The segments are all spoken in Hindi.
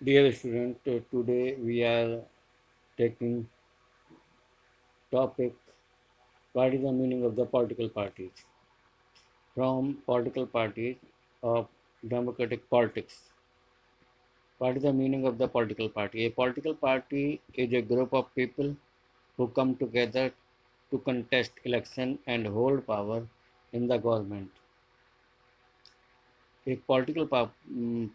Dear student, today we are taking topic what is the meaning of the political parties from political parties of democratic politics. What is the meaning of the political party? A political party is a group of people who come together to contest election and hold power in the government. एक पॉलिटिकल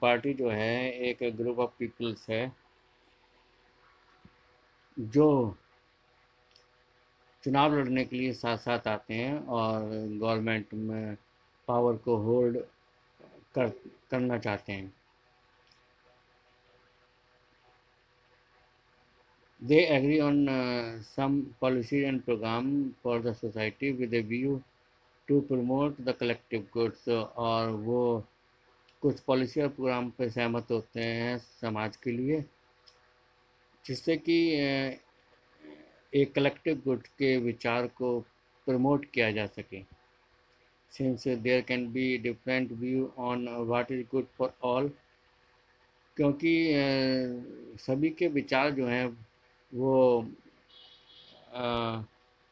पार्टी जो है एक ग्रुप ऑफ पीपल्स है जो चुनाव लड़ने के लिए साथ साथ आते हैं और गवर्नमेंट में पावर को होल्ड कर करना चाहते हैं. They agree on some policies and program for the society with a view to promote the collective goods. और वो कुछ पॉलिसी और प्रोग्राम पर सहमत होते हैं समाज के लिए जिससे कि एक कलेक्टिव गुड के विचार को प्रमोट किया जा सके. Since there can be different view on what is good for all, क्योंकि सभी के विचार जो हैं वो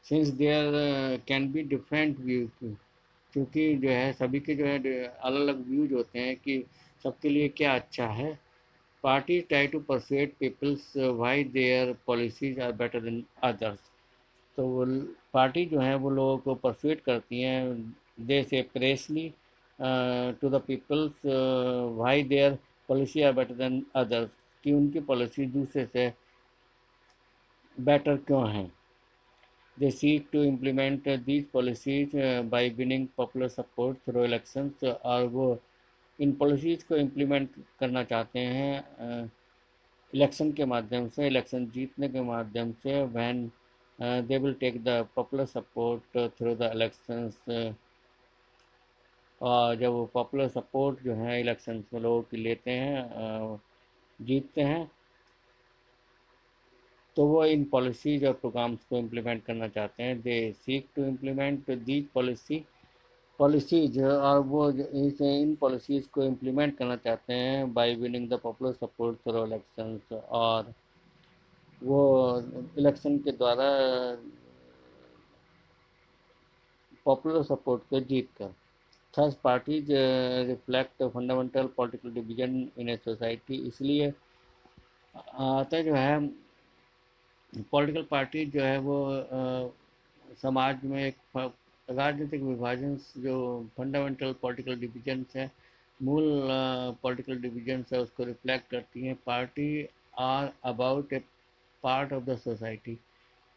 since there can be different view, क्योंकि जो है सभी के जो है अलग अलग व्यूज होते हैं कि सबके लिए क्या अच्छा है. Party try to persuade peoples why their policies are better than others. तो वो पार्टी जो है वो लोगों को परsuade करती हैं they say precisely to the peoples why their policy are better than others, कि उनकी पॉलिसी दूसरे से बेटर क्यों है. They seek to implement these policies by winning popular support through elections. और वो इन पॉलिसीज़ को इम्प्लीमेंट करना चाहते हैं इलेक्शन के माध्यम से, इलेक्शन जीतने के माध्यम से. When they will take the popular support through the elections. और जब वो पॉपुलर सपोर्ट जो है इलेक्शंस में लोगों की लेते हैं जीतते हैं तो वो इन पॉलिसीज और प्रोग्राम्स को इम्प्लीमेंट करना चाहते हैं. They seek to implement these policies और वो इन पॉलिसीज़ को इम्प्लीमेंट करना चाहते हैं by winning the popular support through elections. और वो इलेक्शन के द्वारा पॉपुलर सपोर्ट को जीत कर. Thus parties reflect fundamental political division in a society. इसलिए आता जो है पॉलिटिकल पार्टी जो है वो समाज में एक राजनीतिक विभाजन जो फंडामेंटल पॉलिटिकल डिवीजन्स है, मूल पॉलिटिकल डिवीजन्स है, उसको रिफ्लेक्ट करती हैं. Party are about a part of the society.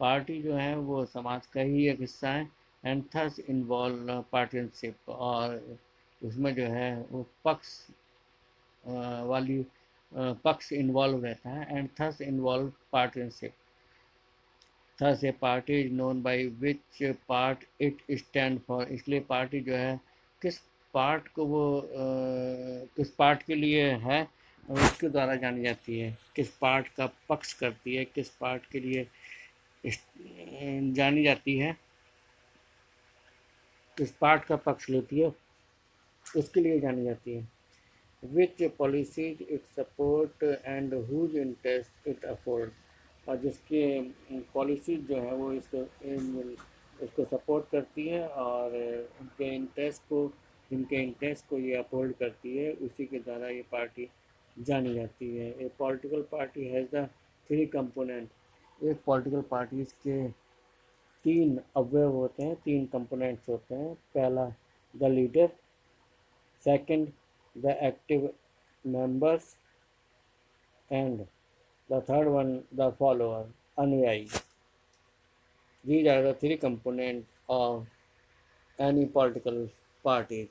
Party जो है वो समाज का ही एक हिस्सा है. And thus involve partnership. और उसमें जो है वो वाली पक्ष इन्वॉल्व रहता है. And thus involve partnership. Thus A party is known by which part it stand for. इसलिए पार्टी जो है किस पार्ट को वो किस पार्ट के लिए है उसके द्वारा जानी जाती है, किस पार्ट का पक्ष करती है, किस पार्ट के लिए जानी जाती है, किस पार्ट का पक्ष लेती है उसके लिए जानी जाती है. Which policies it support and whose interest it afford. और जिसके पॉलिसीज जो है वो इसको सपोर्ट करती है और जिनके इंटरेस्ट को ये अफोर्ड करती है उसी के द्वारा ये पार्टी जानी जाती है. A political party has the three component. एक पॉलिटिकल पार्टी के तीन अवयव होते हैं, तीन कंपोनेंट्स होते हैं. पहला the leader, second the active members and the third one the follower, अनुयायी. These are the three components of any political party.